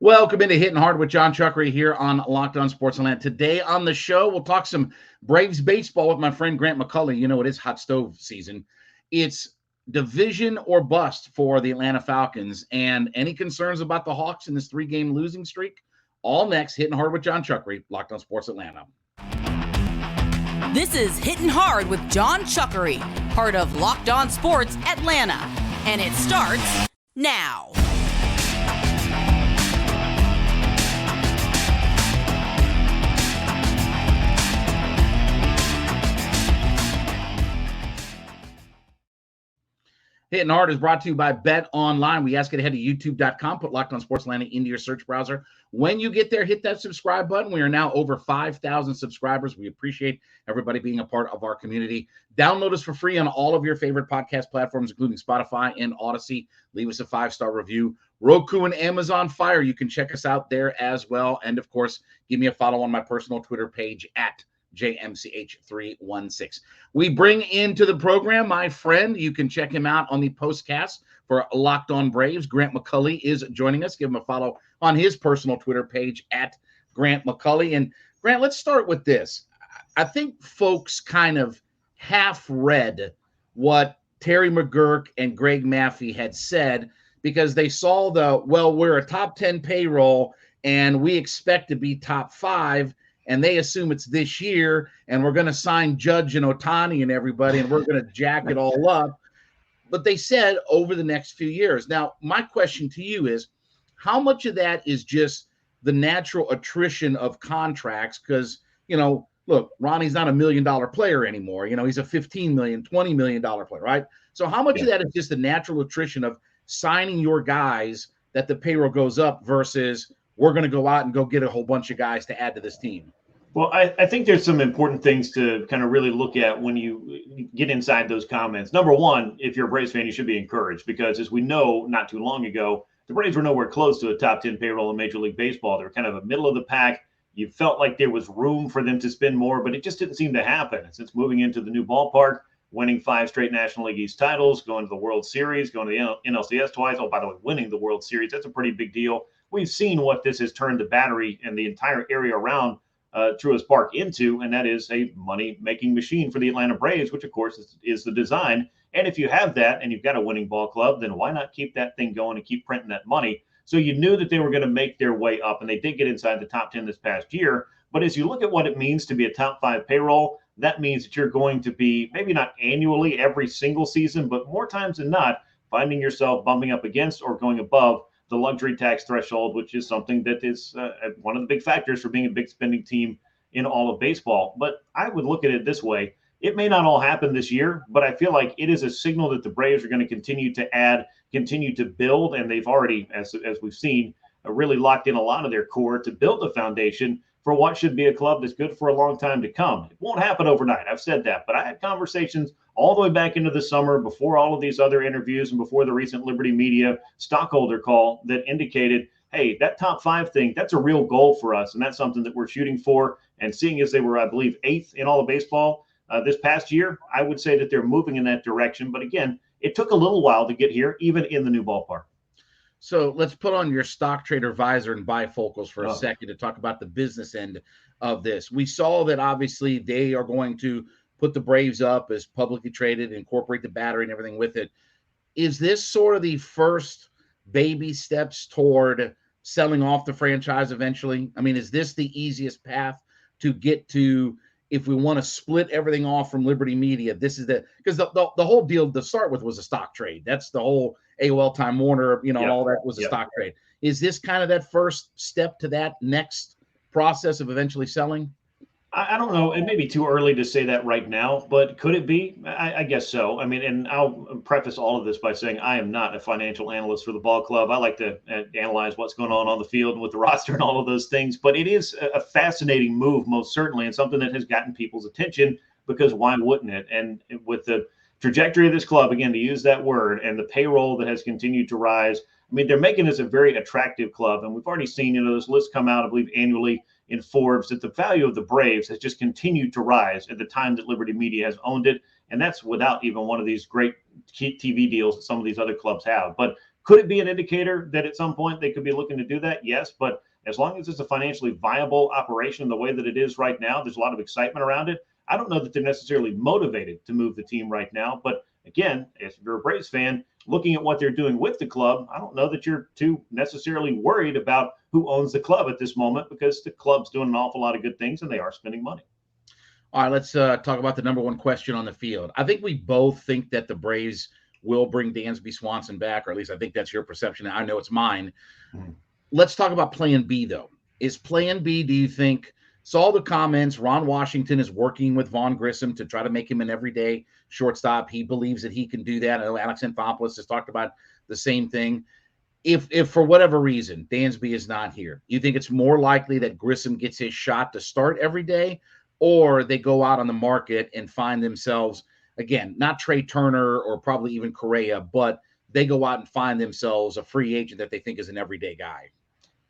Welcome into Hittin Hard with Jon Chuckery here on Locked On Sports Atlanta. Today on the show, we'll talk some Braves baseball with my friend Grant McAuley. You know, it is hot stove season. It's division or bust for the Atlanta Falcons. And any concerns about the Hawks in this 3-game losing streak? All next, Hittin Hard with Jon Chuckery, Locked On Sports Atlanta. This is Hittin Hard with Jon Chuckery, part of Locked On Sports Atlanta. And it starts now. Hittin Hard is brought to you by Bet Online. We ask you to head to youtube.com, put Locked On Sports Atlanta into your search browser. When you get there, hit that subscribe button. We are now over 5,000 subscribers. We appreciate everybody being a part of our community. Download us for free on all of your favorite podcast platforms, including Spotify and Odyssey. Leave us a 5-star review. Roku and Amazon Fire, you can check us out there as well. And, of course, give me a follow on my personal Twitter page at JMCH316. We bring into the program my friend. You can check him out on the postcast for Locked On Braves. Grant McAuley is joining us. Give him a follow on his personal Twitter page at Grant McAuley. And Grant, let's start with this. I think folks kind of half read what Terry McGuirk and Greg Maffey had said because they saw we're a top 10 payroll and we expect to be top 5. And they assume it's this year, and we're going to sign Judge and Ohtani and everybody, and we're going to jack it all up. But they said over the next few years. Now, my question to you is, how much of that is just the natural attrition of contracts? Because, look, Ronnie's not $1 million player anymore. He's a $15 million, $20 million player, right? So how much of that is just the natural attrition of signing your guys that the payroll goes up versus we're going to go out and go get a whole bunch of guys to add to this team? Well, I think there's some important things to kind of really look at when you get inside those comments. Number one, if you're a Braves fan, you should be encouraged because, as we know, not too long ago, the Braves were nowhere close to a top 10 payroll in Major League Baseball. They were kind of a middle of the pack. You felt like there was room for them to spend more, but it just didn't seem to happen. And since moving into the new ballpark, winning 5 straight National League East titles, going to the World Series, going to the NLCS twice. Oh, by the way, winning the World Series, that's a pretty big deal. We've seen what this has turned the Battery and the entire area around Truist Park into, and that is a money-making machine for the Atlanta Braves, which, of course, is the design. And if you have that and you've got a winning ball club, then why not keep that thing going and keep printing that money? So you knew that they were going to make their way up, and they did get inside the top 10 this past year. But as you look at what it means to be a top 5 payroll, that means that you're going to be maybe not annually every single season, but more times than not, finding yourself bumping up against or going above the luxury tax threshold, which is something that is one of the big factors for being a big spending team in all of baseball. But I would look at it this way. It may not all happen this year, but I feel like it is a signal that the Braves are going to continue to add, continue to build, and they've already, as we've seen, really locked in a lot of their core to build the foundation for what should be a club that's good for a long time to come. It won't happen overnight. I've said that, but I had conversations all the way back into the summer before all of these other interviews and before the recent Liberty Media stockholder call that indicated, hey, that top 5 thing, that's a real goal for us. And that's something that we're shooting for. And seeing as they were, I believe, 8th in all of baseball this past year, I would say that they're moving in that direction. But again, it took a little while to get here, even in the new ballpark. So let's put on your stock trader visor and bifocals for a second to talk about the business end of this. We saw that obviously they are going to put the Braves up as publicly traded, incorporate the Battery and everything with it. Is this sort of the first baby steps toward selling off the franchise eventually? I mean, is this the easiest path to get to if we want to split everything off from Liberty Media? This is because the whole deal to start with was a stock trade. That's the whole AOL Time Warner, all that was a stock trade. Is this kind of that first step to that next process of eventually selling? I don't know. It may be too early to say that right now, but could it be? I guess so. I mean, and I'll preface all of this by saying I am not a financial analyst for the ball club. I like to analyze what's going on the field and with the roster and all of those things. But it is a fascinating move, most certainly, and something that has gotten people's attention because why wouldn't it? And with the trajectory of this club, again, to use that word, and the payroll that has continued to rise, I mean, they're making this a very attractive club. And we've already seen, those lists come out, I believe, annually in Forbes, that the value of the Braves has just continued to rise at the time that Liberty Media has owned it. And that's without even one of these great TV deals that some of these other clubs have. But Could it be an indicator that at some point they could be looking to do that? Yes, but as long as it's a financially viable operation the way that it is right now, there's a lot of excitement around it. I don't know that they're necessarily motivated to move the team right now. But again, if you're a Braves fan, looking at what they're doing with the club, I don't know that you're too necessarily worried about who owns the club at this moment, because the club's doing an awful lot of good things and they are spending money. All right, let's talk about the number one question on the field. I think we both think that the Braves will bring Dansby Swanson back, or at least I think that's your perception. I know it's mine. Mm-hmm. Let's talk about plan B, though. Is plan B, do you think, saw the comments, Ron Washington is working with Vaughn Grissom to try to make him an everyday shortstop. He believes that he can do that. I know Alex Anthopoulos has talked about the same thing. If for whatever reason Dansby is not here, you think it's more likely that Grissom gets his shot to start every day, or they go out on the market and find themselves, again, not Trey Turner or probably even Correa, but they go out and find themselves a free agent that they think is an everyday guy?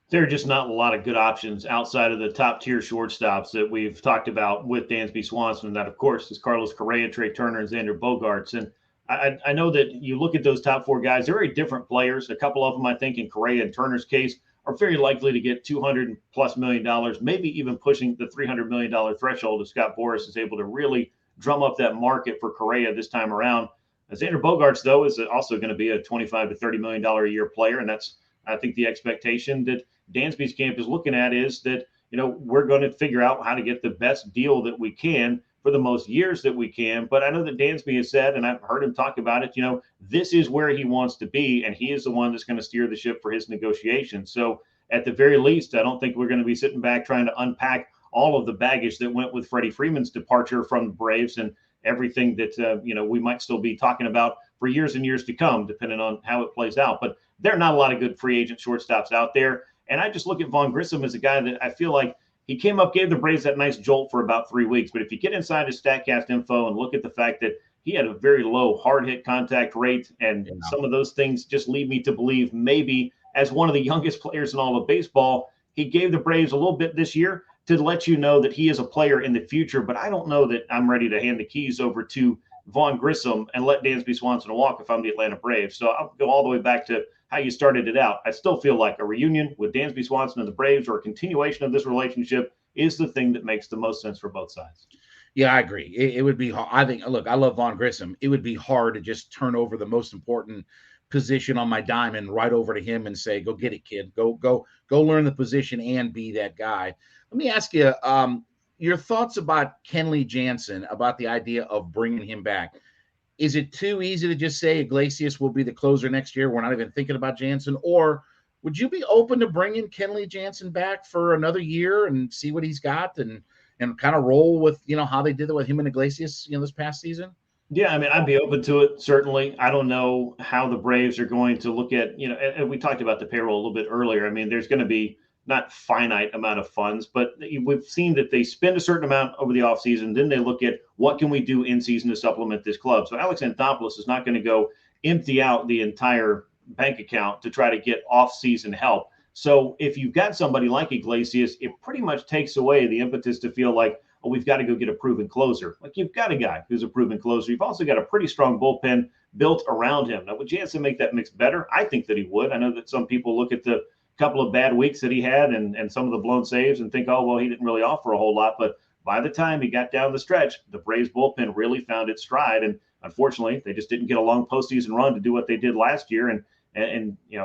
There are just not a lot of good options outside of the top tier shortstops that we've talked about with Dansby Swanson. And that, of course, is Carlos Correa, Trey Turner, and Xander Bogaerts. And I know that you look at those top four guys, they're very different players. A couple of them, I think, in Correa and Turner's case, are very likely to get $200+ million, maybe even pushing the $300 million threshold if Scott Boras is able to really drum up that market for Correa this time around. Xander Bogaerts, though, is also going to be a $25 to $30 million a year player. And that's, I think, the expectation that Dansby's camp is looking at is that, we're going to figure out how to get the best deal that we can for the most years that we can. But I know that Dansby has said, and I've heard him talk about it, this is where he wants to be, and he is the one that's going to steer the ship for his negotiations. So at the very least, I don't think we're going to be sitting back trying to unpack all of the baggage that went with Freddie Freeman's departure from the Braves and everything that, we might still be talking about for years and years to come, depending on how it plays out. But there are not a lot of good free agent shortstops out there. And I just look at Vaughn Grissom as a guy that I feel like he came up, gave the Braves that nice jolt for about 3 weeks. But if you get inside his StatCast info and look at the fact that he had a very low hard hit contact rate, and some of those things just lead me to believe maybe as one of the youngest players in all of baseball, he gave the Braves a little bit this year to let you know that he is a player in the future. But I don't know that I'm ready to hand the keys over to Vaughn Grissom and let Dansby Swanson walk if I'm the Atlanta Braves. So I'll go all the way back to how you started it out. I still feel like a reunion with Dansby Swanson and the Braves, or a continuation of this relationship, is the thing that makes the most sense for both sides. Yeah, I agree. It would be hard. I think, look, I love Vaughn Grissom. It would be hard to just turn over the most important position on my diamond right over to him and say, go get it, kid. Go learn the position and be that guy. Let me ask you your thoughts about Kenley Jansen, about the idea of bringing him back. Is it too easy to just say Iglesias will be the closer next year? We're not even thinking about Jansen. Or would you be open to bringing Kenley Jansen back for another year and see what he's got and kind of roll with, how they did it with him and Iglesias, this past season? Yeah, I mean, I'd be open to it, certainly. I don't know how the Braves are going to look at, and we talked about the payroll a little bit earlier. I mean, there's going to be not finite amount of funds, but we've seen that they spend a certain amount over the offseason. Then they look at what can we do in season to supplement this club. So Alex Anthopoulos is not going to go empty out the entire bank account to try to get off-season help. So if you've got somebody like Iglesias, it pretty much takes away the impetus to feel like, oh, we've got to go get a proven closer. Like, you've got a guy who's a proven closer. You've also got a pretty strong bullpen built around him. Now, would Jansen make that mix better? I think that he would. I know that some people look at the couple of bad weeks that he had and some of the blown saves and think, oh, well, he didn't really offer a whole lot. But by the time he got down the stretch, the Braves bullpen really found its stride. And unfortunately, they just didn't get a long postseason run to do what they did last year and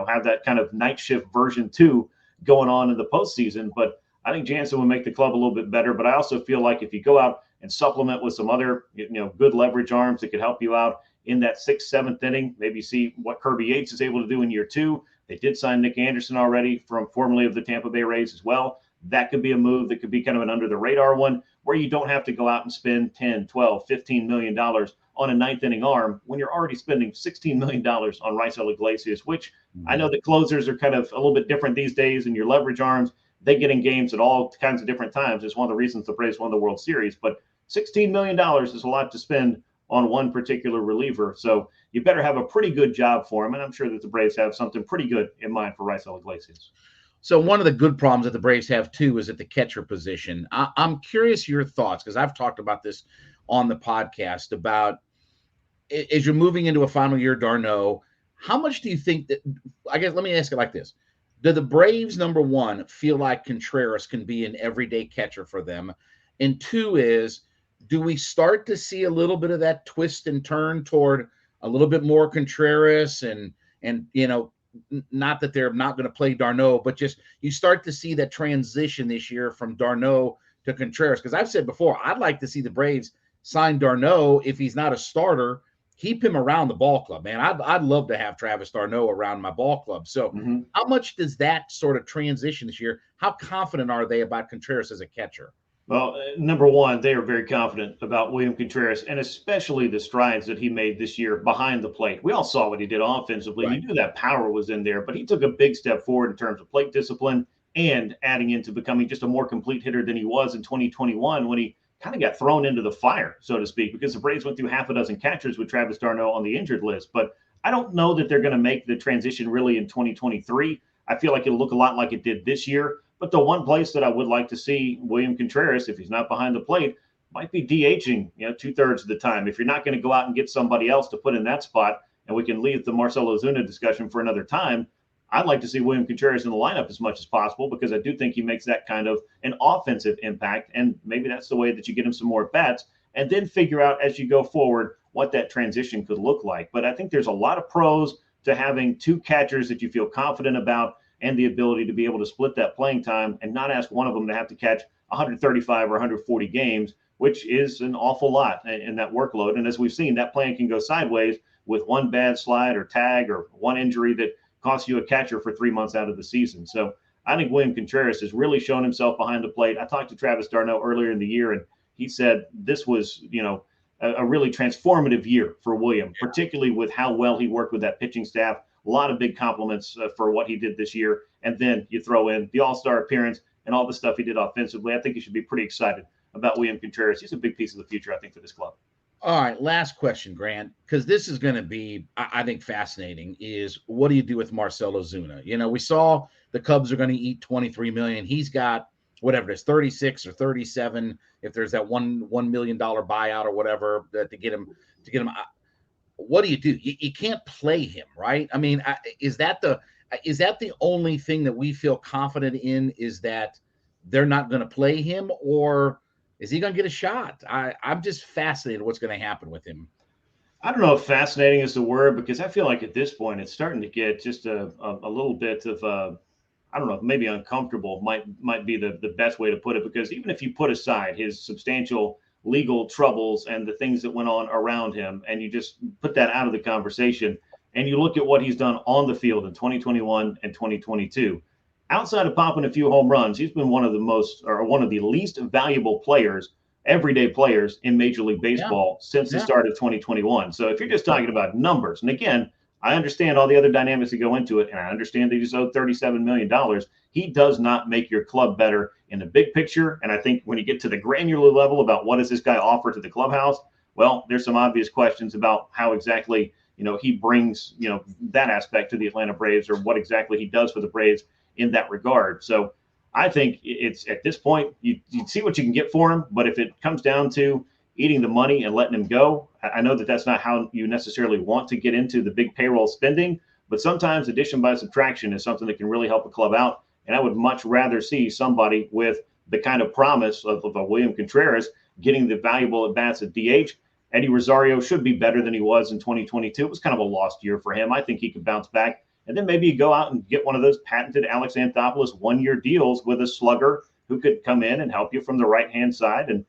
have that kind of night shift version 2 going on in the postseason. But I think Jansen would make the club a little bit better. But I also feel like if you go out and supplement with some other, good leverage arms that could help you out in that 6th, 7th inning, maybe see what Kirby Yates is able to do in year 2. They did sign Nick Anderson already formerly of the Tampa Bay Rays as well. That could be a move that could be kind of an under the radar one where you don't have to go out and spend $10, $12, $15 million on a 9th inning arm when you're already spending $16 million on Marcell Iglesias, which I know that closers are kind of a little bit different these days, and your leverage arms, they get in games at all kinds of different times. It's one of the reasons the Braves won the World Series, but $16 million is a lot to spend on one particular reliever. So you better have a pretty good job for him. And I'm sure that the Braves have something pretty good in mind for Marcell Iglesias. So one of the good problems that the Braves have too is at the catcher position. I'm curious your thoughts, because I've talked about this on the podcast about as you're moving into a final year, d'Arnaud, how much do you think that, I guess, let me ask it like this. Do the Braves, number one, feel like Contreras can be an everyday catcher for them? And two is, do we start to see a little bit of that twist and turn toward a little bit more Contreras and not that they're not going to play d'Arnaud, but just you start to see that transition this year from d'Arnaud to Contreras? Because I've said before, I'd like to see the Braves sign d'Arnaud if he's not a starter. Keep him around the ball club, man. I'd love to have Travis d'Arnaud around my ball club. So how much does that sort of transition this year? How confident are they about Contreras as a catcher? Well, number one, they are very confident about William Contreras, and especially the strides that he made this year behind the plate. We all saw what he did offensively. Right. You knew that power was in there, but he took a big step forward in terms of plate discipline and adding into becoming just a more complete hitter than he was in 2021 when he kind of got thrown into the fire, so to speak, because the Braves went through half a dozen catchers with Travis d'Arnaud on the injured list. But I don't know that they're going to make the transition really in 2023. I feel like it'll look a lot like it did this year. But the one place that I would like to see William Contreras, if he's not behind the plate, might be DHing, 2/3 of the time. If you're not going to go out and get somebody else to put in that spot, and we can leave the Marcell Ozuna discussion for another time, I'd like to see William Contreras in the lineup as much as possible, because I do think he makes that kind of an offensive impact. And maybe that's the way that you get him some more bats, and then figure out as you go forward what that transition could look like. But I think there's a lot of pros to having two catchers that you feel confident about, and the ability to be able to split that playing time and not ask one of them to have to catch 135 or 140 games, which is an awful lot in that workload. And as we've seen, that plan can go sideways with one bad slide or tag or one injury that costs you a catcher for 3 months out of the season. So I think William Contreras has really shown himself behind the plate. I talked to Travis d'Arnaud earlier in the year, and he said this was, a really transformative year for William, particularly with how well he worked with that pitching staff. A lot of big compliments for what he did this year. And then you throw in the all-star appearance and all the stuff he did offensively. I think you should be pretty excited about William Contreras. He's a big piece of the future, I think, for this club. All right, last question, Grant, because this is going to be, I think, fascinating, is what do you do with Marcell Ozuna? We saw the Cubs are going to eat $23 million. He's got whatever it is, 36 or 37, if there's that $1 million buyout or whatever to get him. What do? You can't play him, right? I mean, is that the only thing that we feel confident in, is that they're not going to play him, or is he going to get a shot? I'm just fascinated what's going to happen with him. I don't know if fascinating is the word, because I feel like at this point it's starting to get just a little bit of I don't know, maybe uncomfortable might be the best way to put it, because even if you put aside his substantial legal troubles and the things that went on around him, and you just put that out of the conversation, and you look at what he's done on the field in 2021 and 2022, outside of popping a few home runs, he's been one of the least valuable players, everyday players in Major League Baseball since the start of 2021. So if you're just talking about numbers, and again, I understand all the other dynamics that go into it, and I understand that he's owed $37 million. He does not make your club better in the big picture. And I think when you get to the granular level about what does this guy offer to the clubhouse, well, there's some obvious questions about how exactly, he brings, that aspect to the Atlanta Braves, or what exactly he does for the Braves in that regard. So I think it's at this point, you see what you can get for him. But if it comes down to eating the money and letting him go, I know that that's not how you necessarily want to get into the big payroll spending, but sometimes addition by subtraction is something that can really help a club out. And I would much rather see somebody with the kind of promise of a William Contreras getting the valuable at-bats at DH. Eddie Rosario should be better than he was in 2022. It was kind of a lost year for him. I think he could bounce back. And then maybe you go out and get one of those patented Alex Anthopoulos one-year deals with a slugger who could come in and help you from the right-hand side and,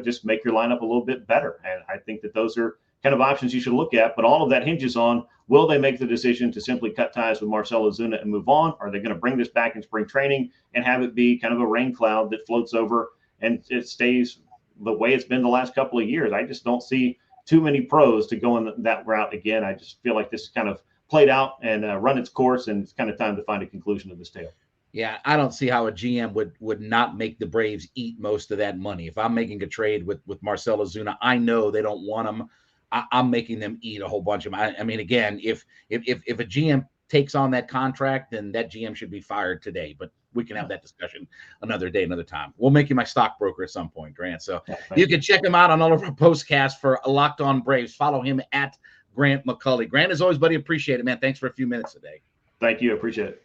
just make your lineup a little bit better. And I think that those are kind of options you should look at. But all of that hinges on, will they make the decision to simply cut ties with Marcell Ozuna and move on? Are they going to bring this back in spring training and have it be kind of a rain cloud that floats over and it stays the way it's been the last couple of years? I just don't see too many pros to go in that route again. I just feel like this kind of played out and run its course, and it's kind of time to find a conclusion to this tale. Yeah, I don't see how a GM would not make the Braves eat most of that money. If I'm making a trade with Marcell Ozuna, I know they don't want him. I'm making them eat a whole bunch of them. I mean, again, if a GM takes on that contract, then that GM should be fired today. But we can have that discussion another day, another time. We'll make you my stockbroker at some point, Grant. So you can check him out on all of our postcasts for Locked On Braves. Follow him at Grant McAuley. Grant, as always, buddy, appreciate it, man. Thanks for a few minutes today. Thank you. I appreciate it.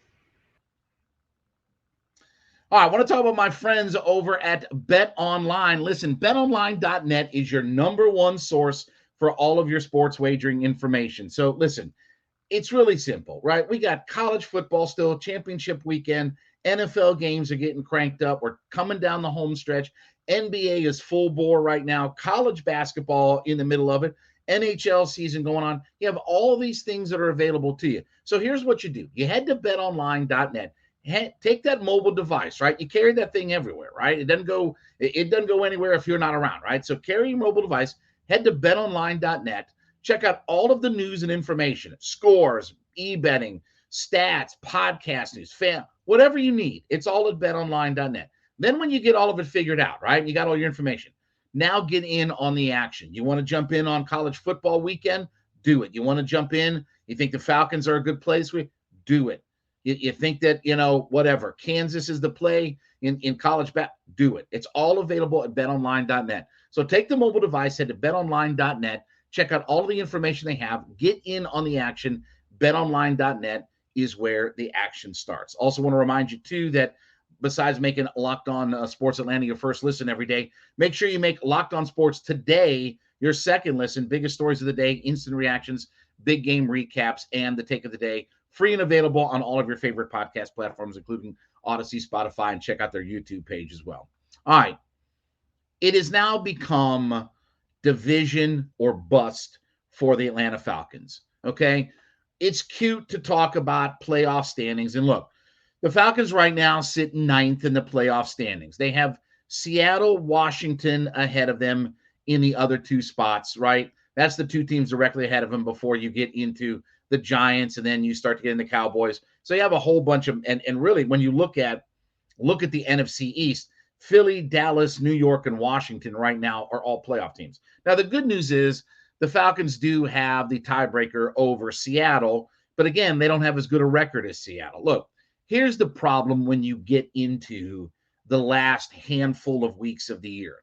All right, I want to talk about my friends over at Bet Online. Listen, betonline.net is your number one source for all of your sports wagering information. So listen, it's really simple, right? We got college football still, championship weekend. NFL games are getting cranked up. We're coming down the home stretch. NBA is full bore right now. College basketball in the middle of it. NHL season going on. You have all these things that are available to you. So here's what you do. You head to betonline.net. Take that mobile device, right? You carry that thing everywhere, right? It doesn't go anywhere if you're not around, right? So carry your mobile device, head to betonline.net, check out all of the news and information, scores, e-betting, stats, podcast news, whatever you need. It's all at betonline.net. Then when you get all of it figured out, right? You got all your information. Now get in on the action. You want to jump in on college football weekend? Do it. You want to jump in? You think the Falcons are a good place? Do it. You think that, whatever, Kansas is the play in college do it. It's all available at betonline.net. So take the mobile device, head to betonline.net, check out all the information they have, get in on the action. Betonline.net is where the action starts. Also want to remind you, too, that besides making Locked On Sports Atlanta your first listen every day, make sure you make Locked On Sports Today your second listen. Biggest stories of the day, instant reactions, big game recaps, and the take of the day. Free and available on all of your favorite podcast platforms, including Odyssey, Spotify, and check out their YouTube page as well. All right. It has now become division or bust for the Atlanta Falcons, okay? It's cute to talk about playoff standings. And look, the Falcons right now sit ninth in the playoff standings. They have Seattle, Washington ahead of them in the other two spots, right? That's the two teams directly ahead of them before you get into the Giants, and then you start to get in the Cowboys. So you have a whole bunch of, and really when you look at the NFC East, Philly, Dallas, New York, and Washington right now are all playoff teams. Now, the good news is the Falcons do have the tiebreaker over Seattle, but again, they don't have as good a record as Seattle. Look, here's the problem when you get into the last handful of weeks of the year.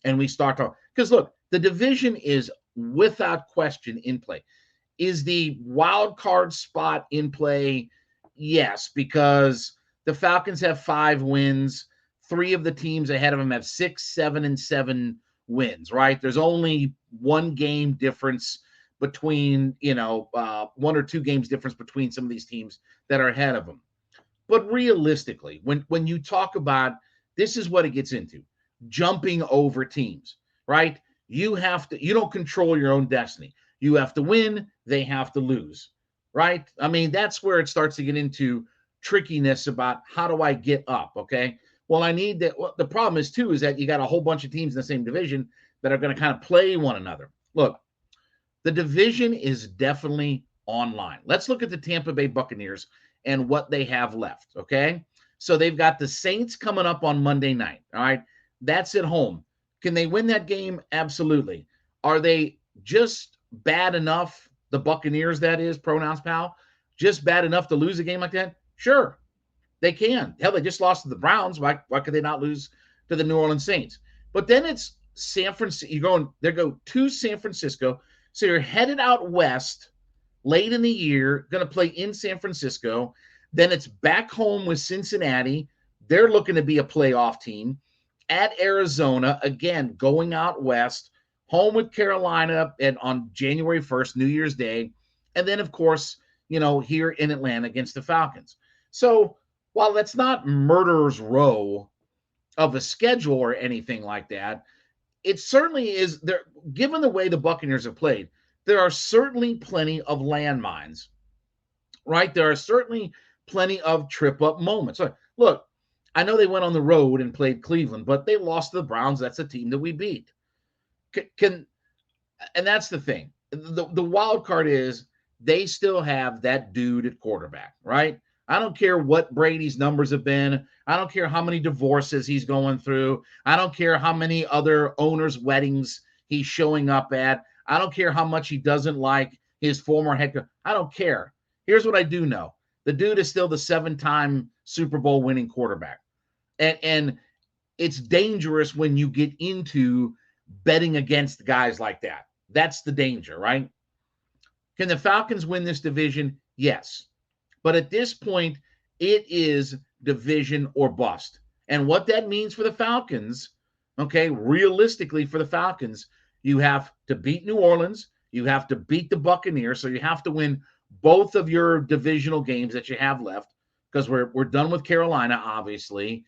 And we start to, because look, the division is without question in play. Is the wild card spot in play? Yes, because the Falcons have 5 wins. 3 of the teams ahead of them have 6, 7, and 7 wins, right? There's only 1 game difference between, 1 or 2 games difference between some of these teams that are ahead of them. But realistically, when you talk about, this is what it gets into, jumping over teams, right? You don't control your own destiny. You have to win, they have to lose, right? I mean, that's where it starts to get into trickiness about how do I get up, okay? Well, I need that. Well, the problem is, too, is that you got a whole bunch of teams in the same division that are going to kind of play one another. Look, the division is definitely online. Let's look at the Tampa Bay Buccaneers and what they have left, okay? So they've got the Saints coming up on Monday night, all right? That's at home. Can they win that game? Absolutely. Are they just bad enough, the Buccaneers, that is, pronouns, pal, just bad enough to lose a game like that? Sure, they can. Hell, they just lost to the Browns. Why could they not lose to the New Orleans Saints? But then it's San Francisco. They go to San Francisco. So you're headed out west late in the year, going to play in San Francisco. Then it's back home with Cincinnati. They're looking to be a playoff team. At Arizona, again, going out west, home with Carolina and on January 1st, New Year's Day. And then, of course, here in Atlanta against the Falcons. So while that's not murderer's row of a schedule or anything like that, it certainly is there. Given the way the Buccaneers have played, there are certainly plenty of landmines, right? There are certainly plenty of trip-up moments. Look, I know they went on the road and played Cleveland, but they lost to the Browns. That's a team that we beat. And that's the thing. The wild card is they still have that dude at quarterback, right? I don't care what Brady's numbers have been. I don't care how many divorces he's going through. I don't care how many other owners' weddings he's showing up at. I don't care how much he doesn't like his former head coach. I don't care. Here's what I do know. The dude is still the 7-time Super Bowl winning quarterback. And it's dangerous when you get into betting against guys like that. That's the danger, right? Can the Falcons win this division? Yes. But at this point, it is division or bust. And what that means for the Falcons, okay, realistically for the Falcons, you have to beat New Orleans, you have to beat the Buccaneers, so you have to win both of your divisional games that you have left, because we're done with Carolina, obviously.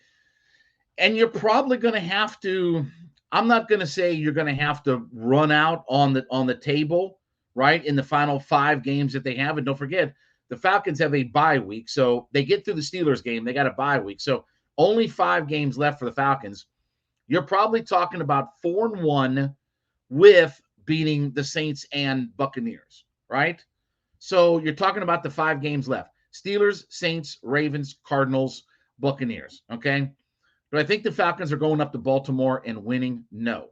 And you're probably going to have to, I'm not going to say you're going to have to run out on the table, right, in the final 5 games that they have. And don't forget, the Falcons have a bye week, so they get through the Steelers game. They got a bye week, so only 5 games left for the Falcons. You're probably talking about 4-1 with beating the Saints and Buccaneers, right? So you're talking about the 5 games left. Steelers, Saints, Ravens, Cardinals, Buccaneers, okay? Do I think the Falcons are going up to Baltimore and winning? No.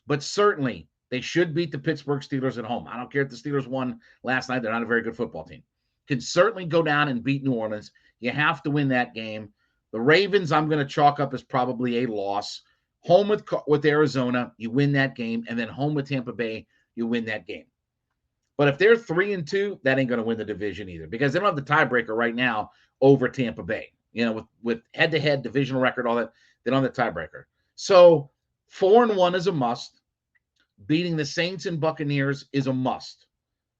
But certainly, they should beat the Pittsburgh Steelers at home. I don't care if the Steelers won last night. They're not a very good football team. Can certainly go down and beat New Orleans. You have to win that game. The Ravens, I'm going to chalk up as probably a loss. Home with Arizona, you win that game. And then home with Tampa Bay, you win that game. But if they're 3-2, that ain't going to win the division either, because they don't have the tiebreaker right now over Tampa Bay. You know, with head-to-head divisional record, all that, they don't have the tiebreaker. So 4-1 is a must. Beating the Saints and Buccaneers is a must.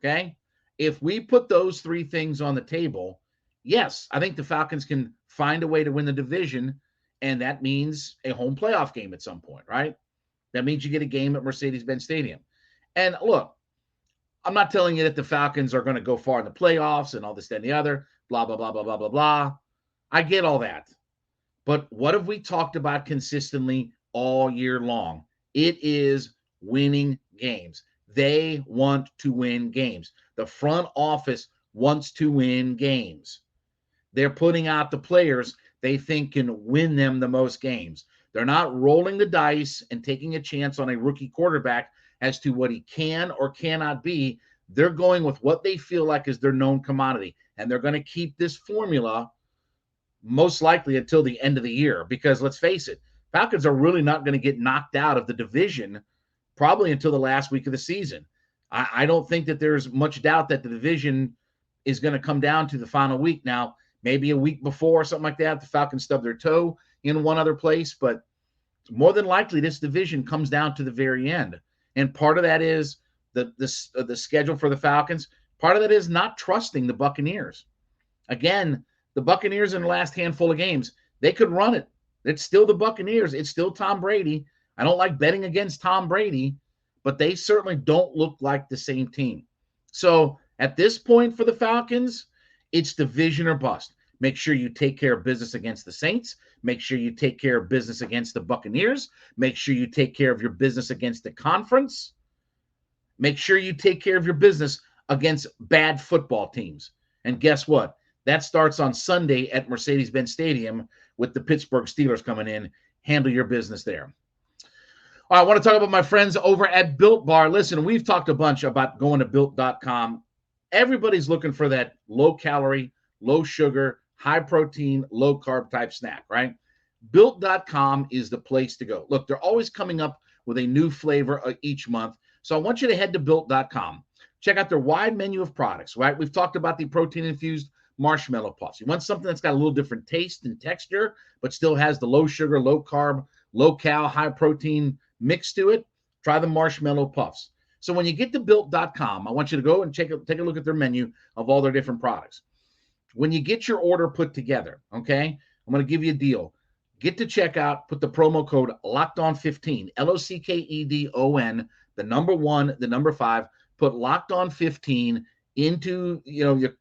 Okay? If we put those 3 things on the table, yes, I think the Falcons can find a way to win the division, and that means a home playoff game at some point, right? That means you get a game at Mercedes-Benz Stadium. And look, I'm not telling you that the Falcons are going to go far in the playoffs and all this, that, and the other, blah, blah, blah, blah, blah, blah, blah. I get all that. But what have we talked about consistently all year long? It is winning games. They want to win games. The front office wants to win games. They're putting out the players they think can win them the most games. They're not rolling the dice and taking a chance on a rookie quarterback as to what he can or cannot be. They're going with what they feel like is their known commodity. And they're going to keep this formula most likely until the end of the year, because let's face it, Falcons are really not going to get knocked out of the division probably until the last week of the season. I don't think that there's much doubt that the division is going to come down to the final week. Now, maybe a week before or something like that, the Falcons stub their toe in one other place, but more than likely this division comes down to the very end. And part of that is the schedule for the Falcons. Part of that is not trusting the Buccaneers. Again, the Buccaneers in the last handful of games, they could run it. It's still the Buccaneers. It's still Tom Brady. I don't like betting against Tom Brady, but they certainly don't look like the same team. So at this point for the Falcons, it's division or bust. Make sure you take care of business against the Saints. Make sure you take care of business against the Buccaneers. Make sure you take care of your business against the conference. Make sure you take care of your business against bad football teams. And guess what? That starts on Sunday at Mercedes-Benz Stadium with the Pittsburgh Steelers coming in. Handle your business there. All right, I want to talk about my friends over at Built Bar. Listen, we've talked a bunch about going to Built.com. Everybody's looking for that low-calorie, low-sugar, high-protein, low-carb type snack, right? Built.com is the place to go. Look, they're always coming up with a new flavor each month. So I want you to head to Built.com. Check out their wide menu of products, right? We've talked about the protein-infused marshmallow puffs. You want something that's got a little different taste and texture, but still has the low sugar, low carb, low cal, high protein mix to it? Try the marshmallow puffs. So when you get to Built.com, I want you to go and take a look at their menu of all their different products. When you get your order put together, okay, I'm going to give you a deal. Get to checkout, put the promo code LOCKEDON15, LOCKEDON, the number 1, the number 5, put LOCKEDON15 into your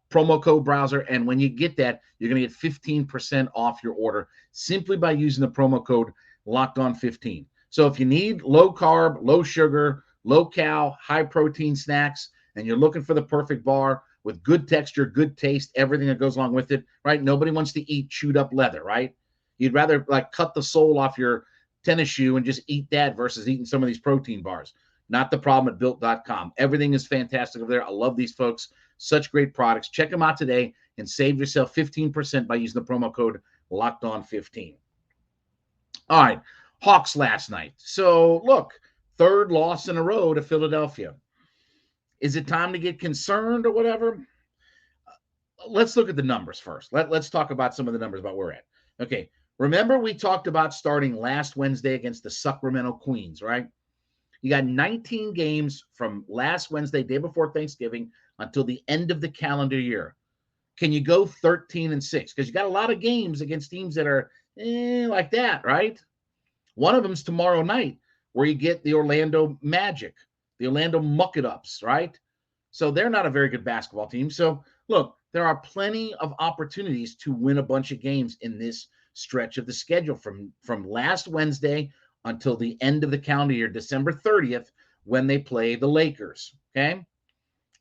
promo code browser, and when you get that, you're going to get 15% off your order simply by using the promo code LOCKEDON15. So if you need low carb, low sugar, low cal, high protein snacks, and you're looking for the perfect bar with good texture, good taste, everything that goes along with it, right? Nobody wants to eat chewed up leather, right? You'd rather like cut the sole off your tennis shoe and just eat that versus eating some of these protein bars. Not the problem at Built.com. Everything is fantastic over there. I love these folks. Such great products. Check them out today and save yourself 15% by using the promo code LOCKEDON15. All right, Hawks last night. So, look, third loss in a row to Philadelphia. Is it time to get concerned or whatever? Let's look at the numbers first. Let's talk about some of the numbers about where we're at. Okay. Remember we talked about starting last Wednesday against the Sacramento Queens, right? You got 19 games from last Wednesday, day before Thanksgiving, until the end of the calendar year. Can you go 13-6? Because you got a lot of games against teams that are like that, right? One of them's tomorrow night, where you get the Orlando Magic, the Orlando Muck-It-Ups, right? So they're not a very good basketball team. So look, there are plenty of opportunities to win a bunch of games in this stretch of the schedule from last Wednesday until the end of the calendar year, December 30th, when they play the Lakers. Okay.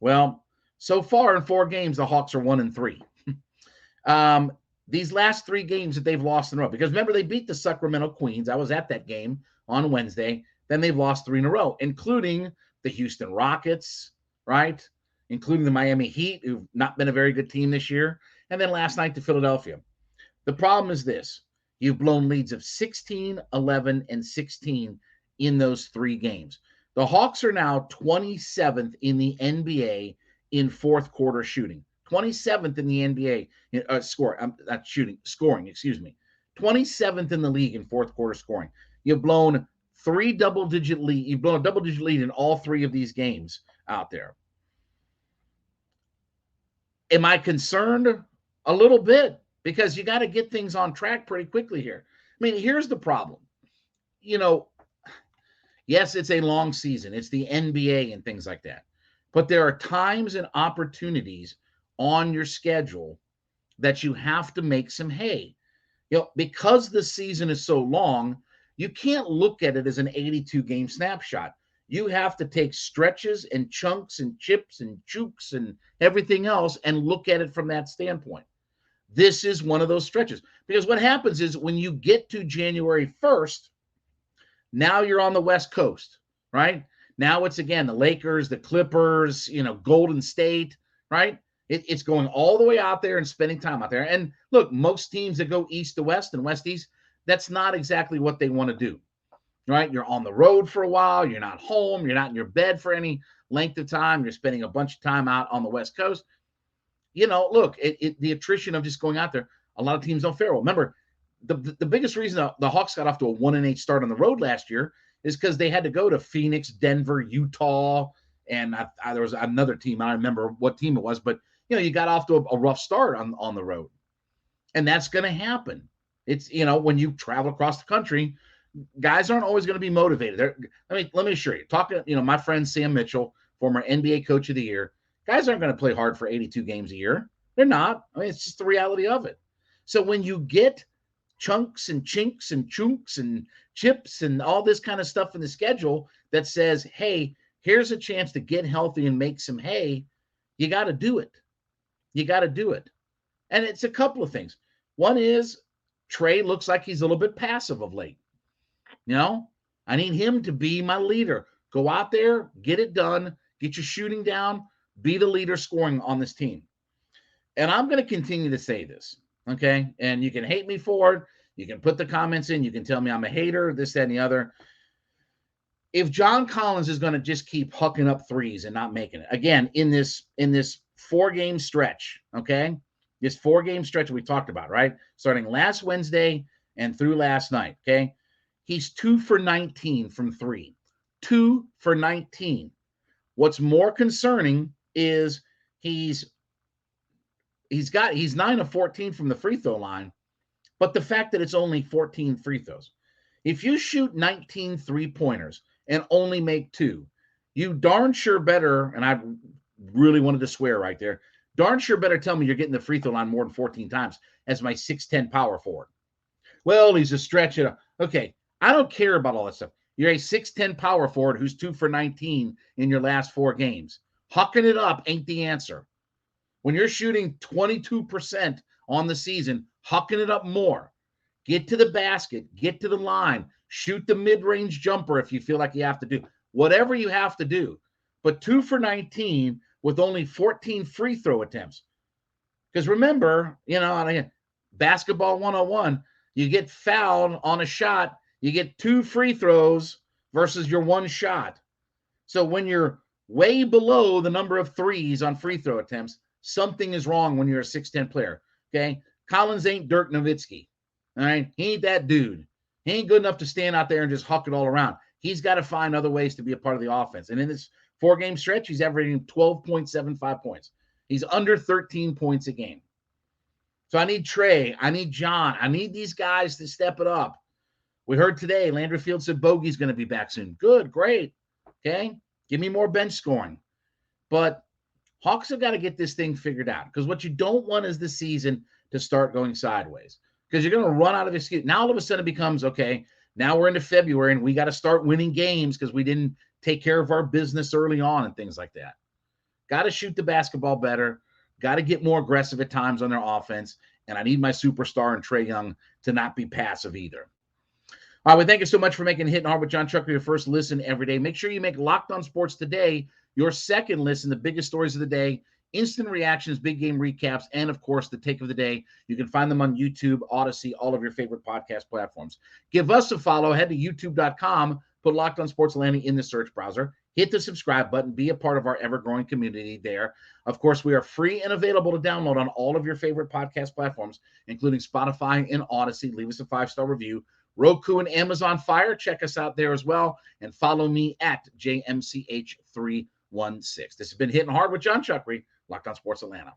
Well, so far in 4 games, the Hawks are 1-3. These last 3 games that they've lost in a row, because remember, they beat the Sacramento Queens. I was at that game on Wednesday. Then they've lost 3 in a row, including the Houston Rockets, right? Including the Miami Heat, who've not been a very good team this year. And then last night to Philadelphia. The problem is this. You've blown leads of 16, 11, and 16 in those 3 games. The Hawks are now 27th in the NBA in fourth quarter shooting. 27th in the NBA scoring, 27th in the league in fourth quarter scoring. You've blown 3 double-digit lead. You've blown a double-digit lead in all 3 of these games out there. Am I concerned? A little bit, because you got to get things on track pretty quickly here. I mean, here's the problem. Yes, it's a long season. It's the NBA and things like that. But there are times and opportunities on your schedule that you have to make some hay. Because the season is so long, you can't look at it as an 82-game snapshot. You have to take stretches and chunks and chips and chooks and everything else and look at it from that standpoint. This is one of those stretches. Because what happens is when you get to January 1st, now you're on the West Coast, right? Now it's, again, the Lakers, the Clippers, Golden State, right? It's going all the way out there and spending time out there. And look, most teams that go east to west and west east, that's not exactly what they want to do, right? You're on the road for a while. You're not home. You're not in your bed for any length of time. You're spending a bunch of time out on the West Coast. Look, the attrition of just going out there, a lot of teams don't fare well. Remember, the biggest reason the Hawks got off to a 1-8 start on the road last year is because they had to go to Phoenix, Denver, Utah, and there was another team. I don't remember what team it was, but you got off to a rough start on the road, and that's going to happen. It's when you travel across the country, guys aren't always going to be motivated. Let me assure you, talking my friend Sam Mitchell, former NBA Coach of the Year, guys aren't going to play hard for 82 games a year. They're not. I mean, it's just the reality of it. So when you get chunks and chinks and chunks and chips and all this kind of stuff in the schedule that says, hey, here's a chance to get healthy and make some hay, you got to do it. You got to do it. And it's a couple of things. One is Trey looks like he's a little bit passive of late. I need him to be my leader. Go out there, get it done, get your shooting down, be the leader scoring on this team. And I'm going to continue to say this, okay? And you can hate me for it. You can put the comments in. You can tell me I'm a hater, this, that, and the other. If John Collins is going to just keep hucking up threes and not making it, again, in this 4-game stretch, okay? This 4-game stretch we talked about, right? Starting last Wednesday and through last night, okay? He's 2 for 19 from 3. 2 for 19. What's more concerning is he's 9 of 14 from the free throw line, but the fact that it's only 14 free throws. If you shoot 19 3-pointers and only make 2, you darn sure better, and I really wanted to swear right there, darn sure better tell me you're getting the free throw line more than 14 times as my 6'10" power forward. Well, he's a stretch. Okay, I don't care about all that stuff. You're a 6'10" power forward who's 2 for 19 in your last 4 games. Hucking it up ain't the answer. When you're shooting 22% on the season, hucking it up more. Get to the basket, get to the line, shoot the mid-range jumper if you feel like you have to do. Whatever you have to do. But 2 for 19 with only 14 free throw attempts. Because remember, basketball 101, you get fouled on a shot, you get 2 free throws versus your 1 shot. So when you're way below the number of threes on free throw attempts, something is wrong when you're a 6'10 player. Okay. Collins ain't Dirk Nowitzki. All right. He ain't that dude. He ain't good enough to stand out there and just huck it all around. He's got to find other ways to be a part of the offense. And in this 4-game stretch, he's averaging 12.75 points. He's under 13 points a game. So I need Trey. I need John. I need these guys to step it up. We heard today, Landry Fields said Bogey's going to be back soon. Good, great. Okay. Give me more bench scoring. But Hawks have got to get this thing figured out, because what you don't want is the season to start going sideways, because you're going to run out of excuse. Now all of a sudden it becomes, okay, now we're into February and we got to start winning games because we didn't take care of our business early on and things like that. Got to shoot the basketball better. Got to get more aggressive at times on their offense. And I need my superstar and Trae Young to not be passive either. All right, well, thank you so much for making Hittin Hard with Jon Chuckery your first listen every day. Make sure you make Locked On Sports Today your second listen, the biggest stories of the day, instant reactions, big game recaps, and, of course, the take of the day. You can find them on YouTube, Odyssey, all of your favorite podcast platforms. Give us a follow. Head to youtube.com, put Locked On Sports Atlanta in the search browser. Hit the subscribe button. Be a part of our ever-growing community there. Of course, we are free and available to download on all of your favorite podcast platforms, including Spotify and Odyssey. Leave us a 5-star review. Roku and Amazon Fire. Check us out there as well. And follow me at JMCH316. This has been Hittin Hard with Jon Chuckery, Locked On Sports Atlanta.